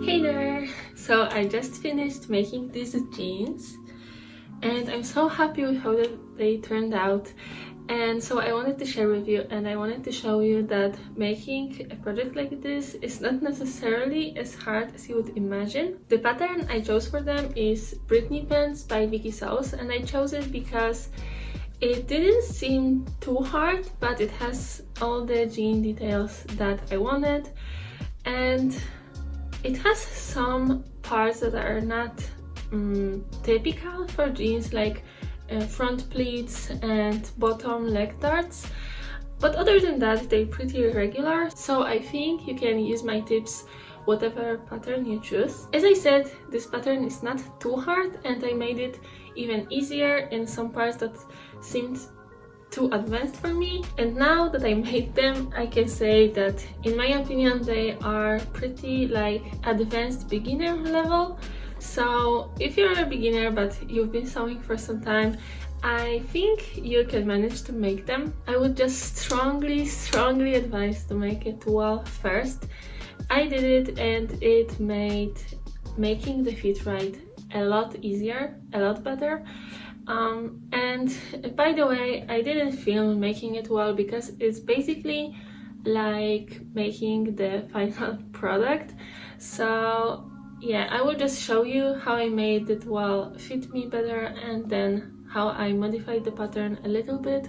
Hey there! So I just finished making these jeans and I'm so happy with how they turned out, and so I wanted to share with you, and I wanted to show you that making a project like this is not necessarily as hard as you would imagine. The pattern I chose for them is Britney pants by Viki, and I chose it because it didn't seem too hard, but it has all the jean details that I wanted, and it has some parts that are not typical for jeans, like front pleats and bottom leg darts, but other than that they're pretty regular, so I think you can use my tips whatever pattern you choose. As I said, this pattern is not too hard, and I made it even easier in some parts that seemed too advanced for me, and now that I made them I can say that in my opinion they are pretty like advanced beginner level. So if you're a beginner but you've been sewing for some time, I think you can manage to make them. I would just strongly advise to make it well first. I did it and it made making the fit right a lot easier, a lot better. And by the way, I didn't film making it well because it's basically like making the final product. So yeah, I will just show you how I made it well fit me better, and then how I modified the pattern a little bit,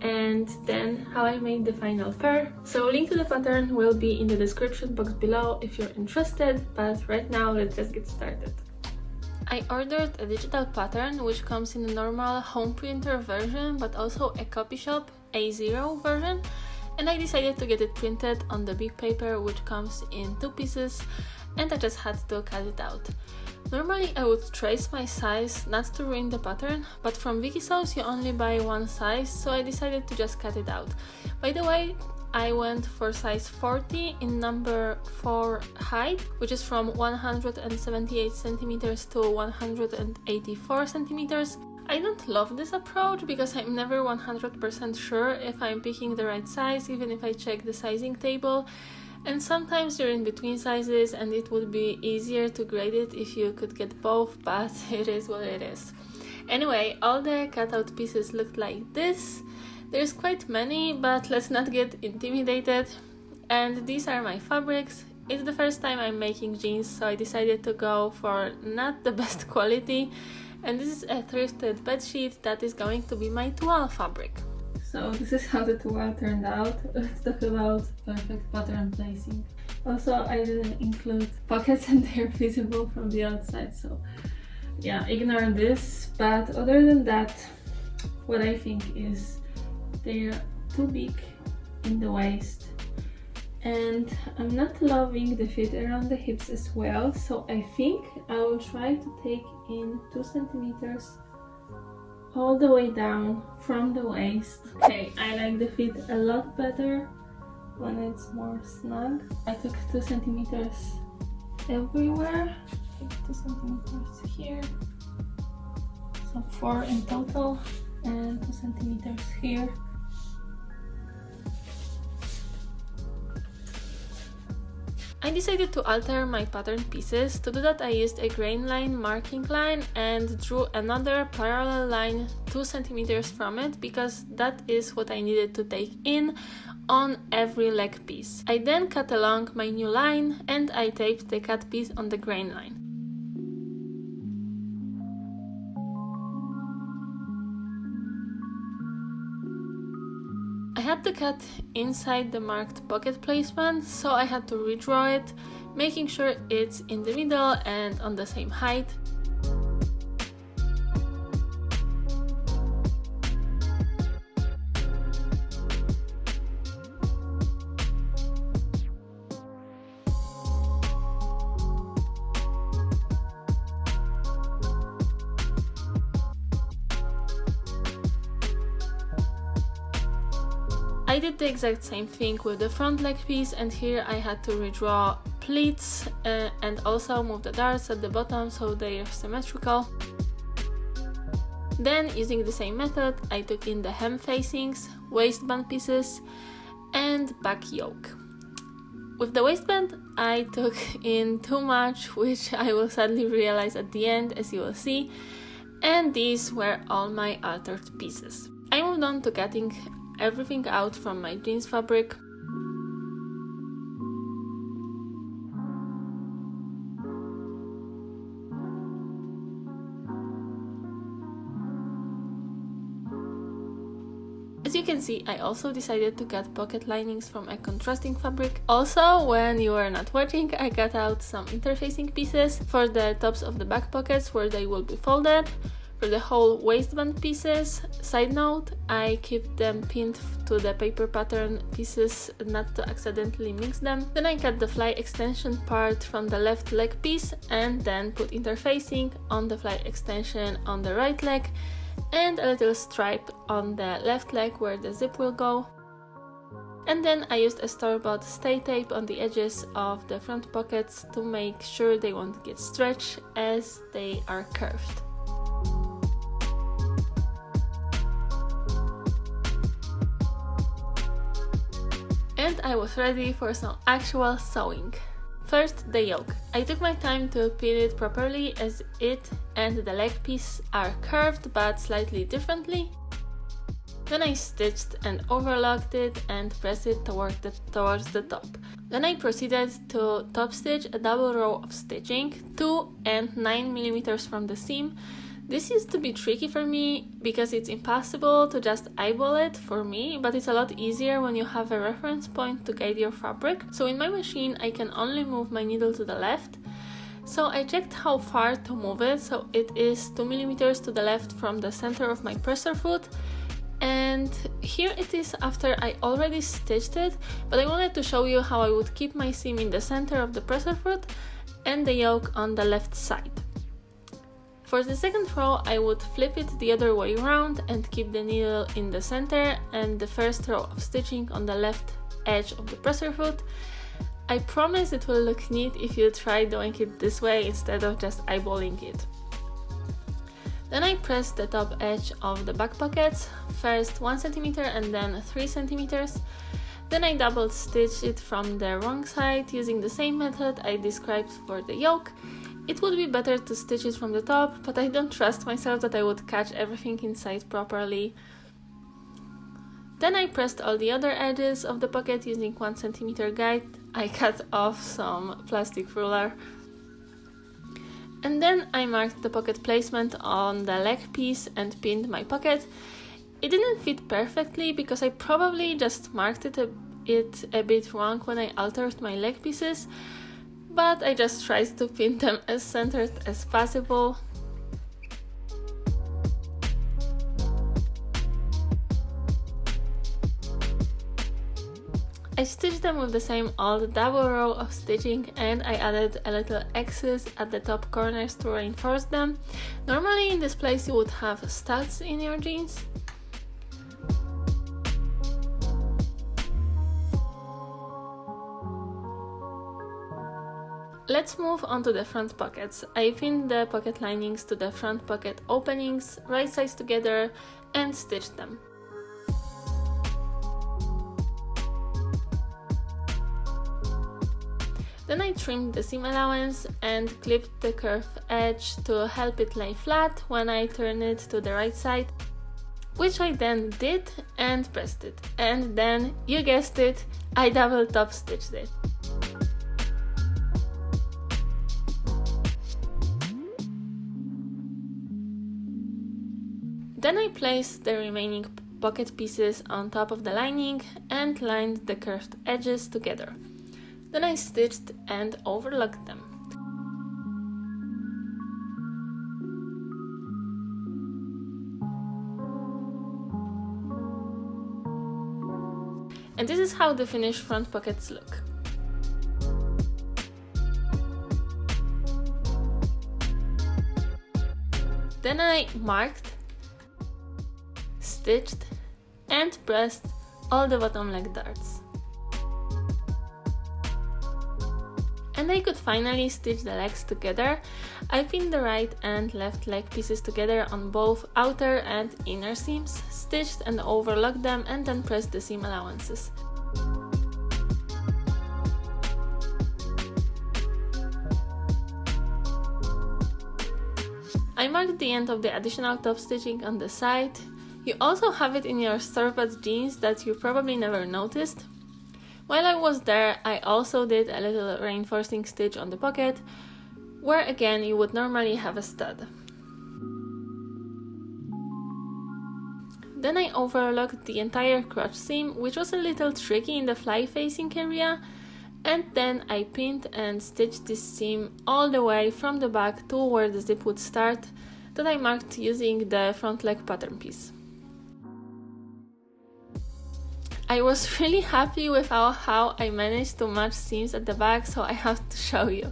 and then how I made the final pair. So link to the pattern will be in the description box below if you're interested, but right now let's just get started. I ordered a digital pattern which comes in a normal home printer version, but also a copy shop A0 version, and I decided to get it printed on the big paper which comes in 2 pieces, and I just had to cut it out. Normally I would trace my size not to ruin the pattern, but from Viki you only buy one size, so I decided to just cut it out. By the way, I went for size 40 in number 4 height, which is from 178 centimeters to 184 centimeters. I don't love this approach because I'm never 100% sure if I'm picking the right size, even if I check the sizing table. And sometimes you're in between sizes and it would be easier to grade it if you could get both, but it is what it is. Anyway, all the cutout pieces looked like this. There's quite many, but let's not get intimidated. And these are my fabrics. It's the first time I'm making jeans, so I decided to go for not the best quality. And this is a thrifted bedsheet that is going to be my toile fabric. So this is how the toile turned out. Let's talk about perfect pattern placing. Also, I didn't include pockets and they're visible from the outside, so yeah, ignore this. But other than that, what I think is they're too big in the waist, and I'm not loving the fit around the hips as well, so I think I will try to take in 2 centimeters all the way down from the waist. Okay, I like the fit a lot better when it's more snug. I took 2 centimeters everywhere, 2 centimeters here, so 4 in total, and 2 centimeters here. I decided to alter my pattern pieces. To do that I used a grain line marking line and drew another parallel line 2 centimeters from it, because that is what I needed to take in on every leg piece. I then cut along my new line and I taped the cut piece on the grain line. I had to cut inside the marked pocket placement, so I had to redraw it, making sure it's in the middle and on the same height. I did the exact same thing with the front leg piece, and here I had to redraw pleats and also move the darts at the bottom so they are symmetrical. Then, using the same method, I took in the hem facings, waistband pieces and back yoke. With the waistband, I took in too much, which I will sadly realize at the end, as you will see, and these were all my altered pieces. I moved on to cutting everything out from my jeans fabric. As you can see, I also decided to cut pocket linings from a contrasting fabric. Also, when you were not watching, I cut out some interfacing pieces for the tops of the back pockets where they will be folded. For the whole waistband pieces, side note, I keep them pinned to the paper pattern pieces not to accidentally mix them. Then I cut the fly extension part from the left leg piece and then put interfacing on the fly extension on the right leg and a little stripe on the left leg where the zip will go. And then I used a store-bought stay tape on the edges of the front pockets to make sure they won't get stretched as they are curved. And I was ready for some actual sewing. First, the yoke. I took my time to pin it properly as it and the leg piece are curved but slightly differently. Then I stitched and overlocked it and pressed it towards the top. Then I proceeded to top stitch a double row of stitching, 2 and 9 mm from the seam. This used to be tricky for me because it's impossible to just eyeball it for me, but it's a lot easier when you have a reference point to guide your fabric. So in my machine I can only move my needle to the left. So I checked how far to move it, so it is 2 mm to the left from the center of my presser foot. And here it is after I already stitched it, but I wanted to show you how I would keep my seam in the center of the presser foot and the yoke on the left side. For the second row, I would flip it the other way around and keep the needle in the center and the first row of stitching on the left edge of the presser foot. I promise it will look neat if you try doing it this way instead of just eyeballing it. Then I press the top edge of the back pockets, first 1 cm and then 3 cm. Then I double stitch it from the wrong side using the same method I described for the yoke. It would be better to stitch it from the top, but I don't trust myself that I would catch everything inside properly. Then I pressed all the other edges of the pocket using 1 cm guide. I cut off some plastic ruler. And then I marked the pocket placement on the leg piece and pinned my pocket. It didn't fit perfectly because I probably just marked it a bit wrong when I altered my leg pieces, but I just tried to pin them as centered as possible. I stitched them with the same old double row of stitching and I added a little X's at the top corners to reinforce them. Normally in this place you would have studs in your jeans. Let's move on to the front pockets. I pinned the pocket linings to the front pocket openings, right sides together, and stitched them. Then I trimmed the seam allowance and clipped the curved edge to help it lay flat when I turn it to the right side, which I then did and pressed it. And then, you guessed it, I double top stitched it. Then I placed the remaining pocket pieces on top of the lining and lined the curved edges together. Then I stitched and overlocked them. And this is how the finished front pockets look. Then I marked, stitched and pressed all the bottom leg darts. And I could finally stitch the legs together. I pinned the right and left leg pieces together on both outer and inner seams, stitched and overlocked them, and then pressed the seam allowances. I marked the end of the additional top stitching on the side. You also have it in your store-bought jeans that you probably never noticed. While I was there, I also did a little reinforcing stitch on the pocket, where again you would normally have a stud. Then I overlocked the entire crotch seam, which was a little tricky in the fly facing area, and then I pinned and stitched this seam all the way from the back to where the zip would start, that I marked using the front leg pattern piece. I was really happy with how I managed to match seams at the back, so I have to show you.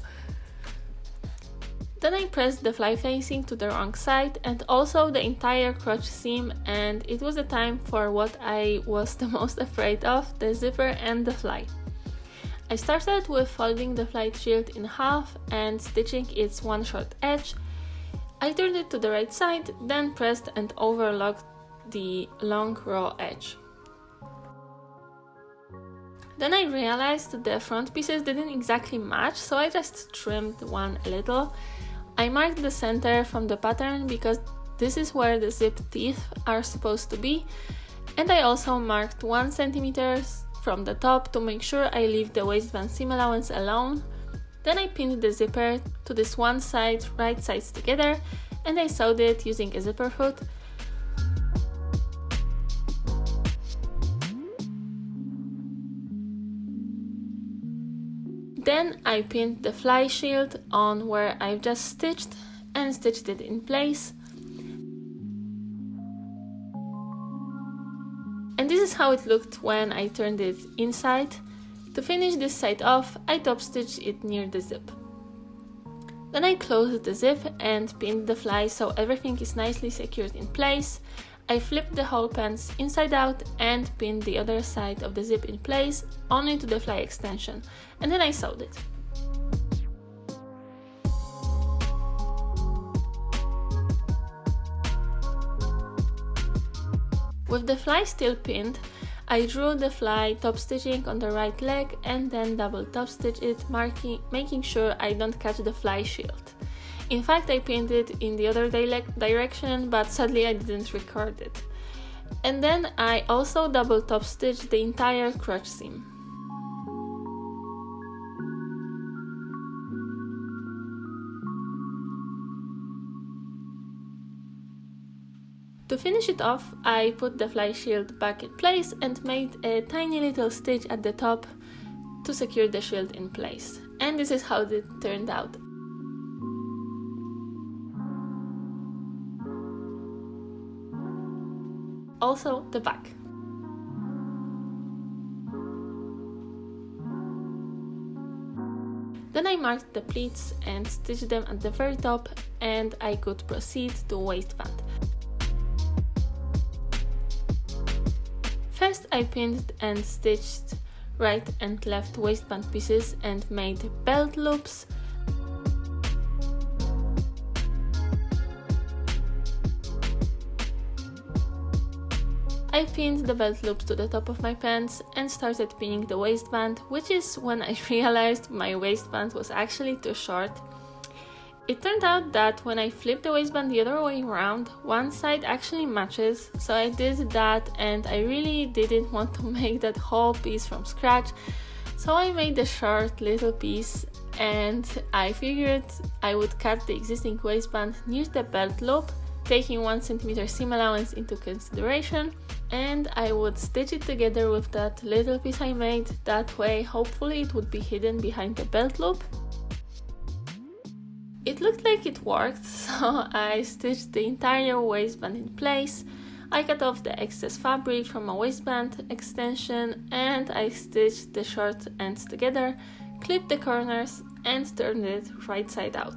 Then I pressed the fly facing to the wrong side and also the entire crotch seam, and it was the time for what I was the most afraid of, the zipper and the fly. I started with folding the fly shield in half and stitching its one short edge. I turned it to the right side, then pressed and overlocked the long raw edge. Then I realized the front pieces didn't exactly match, so I just trimmed one a little. I marked the center from the pattern because this is where the zip teeth are supposed to be, and I also marked 1 cm from the top to make sure I leave the waistband seam allowance alone. Then I pinned the zipper to this one side, right sides together, and I sewed it using a zipper foot. Then I pinned the fly shield on where I've just stitched and stitched it in place. And this is how it looked when I turned it inside. To finish this side off, I top stitched it near the zip. Then I closed the zip and pinned the fly so everything is nicely secured in place. I flipped the whole pants inside out and pinned the other side of the zip in place only to the fly extension, and then I sewed it. With the fly still pinned, I drew the fly top stitching on the right leg and then double top stitch it, making sure I don't catch the fly shield. In fact, I pinned it in the other direction, but sadly I didn't record it. And then I also double top stitched the entire crotch seam. To finish it off, I put the fly shield back in place and made a tiny little stitch at the top to secure the shield in place. And this is how it turned out. Also the back. Then I marked the pleats and stitched them at the very top, and I could proceed to waistband. First I pinned and stitched right and left waistband pieces and made belt loops. I pinned the belt loops to the top of my pants and started pinning the waistband, which is when I realized my waistband was actually too short. It turned out that when I flipped the waistband the other way around, one side actually matches, so I did that, and I really didn't want to make that whole piece from scratch, so I made a short little piece, and I figured I would cut the existing waistband near the belt loop, taking 1 cm seam allowance into consideration, and I would stitch it together with that little piece I made. That way hopefully it would be hidden behind the belt loop. It looked like it worked, so I stitched the entire waistband in place. I cut off the excess fabric from a waistband extension and I stitched the short ends together, clipped the corners and turned it right side out.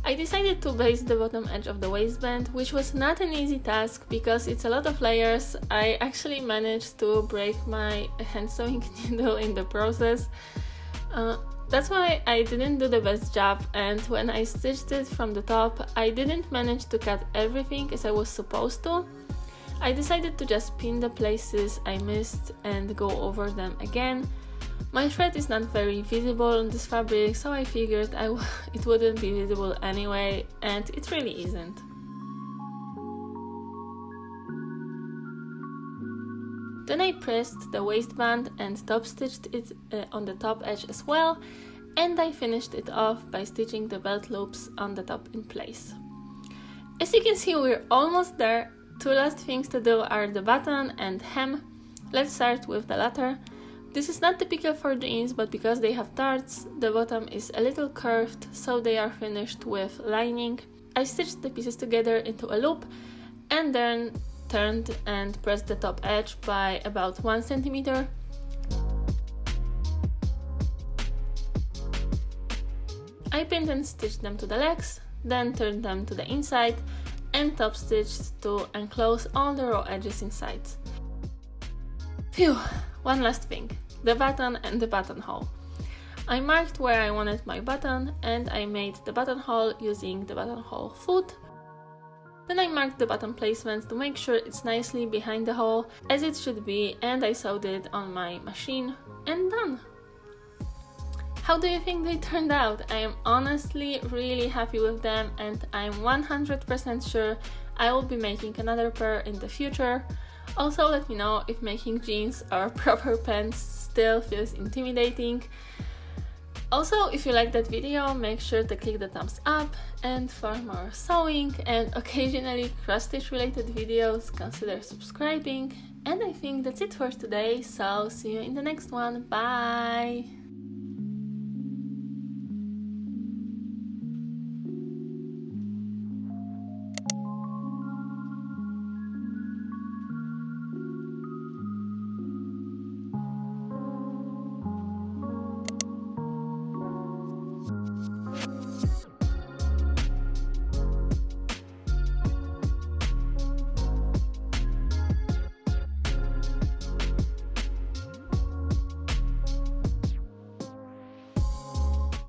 I decided to baste the bottom edge of the waistband, which was not an easy task because it's a lot of layers. I actually managed to break my hand sewing needle in the process. That's why I didn't do the best job, and when I stitched it from the top, I didn't manage to cut everything as I was supposed to. I decided to just pin the places I missed and go over them again. My thread is not very visible on this fabric, so I figured it wouldn't be visible anyway, and it really isn't. Then I pressed the waistband and top stitched it on the top edge as well, and I finished it off by stitching the belt loops on the top in place. As you can see, we're almost there. Two last things to do are the button and hem. Let's start with the latter. This is not typical for jeans, but because they have darts, the bottom is a little curved, so they are finished with lining. I stitched the pieces together into a loop and then turned and pressed the top edge by about 1 centimeter. I pinned and stitched them to the legs, then turned them to the inside and top stitched to enclose all the raw edges inside. Phew! One last thing, the button and the buttonhole. I marked where I wanted my button and I made the buttonhole using the buttonhole foot. Then I marked the button placements to make sure it's nicely behind the hole, as it should be, and I sewed it on my machine, and done! How do you think they turned out? I am honestly really happy with them, and I'm 100% sure I will be making another pair in the future. Also, let me know if making jeans or proper pants still feels intimidating. Also, if you like that video, make sure to click the thumbs up, and for more sewing and occasionally cross-stitch related videos, consider subscribing. And I think that's it for today, so see you in the next one. Bye!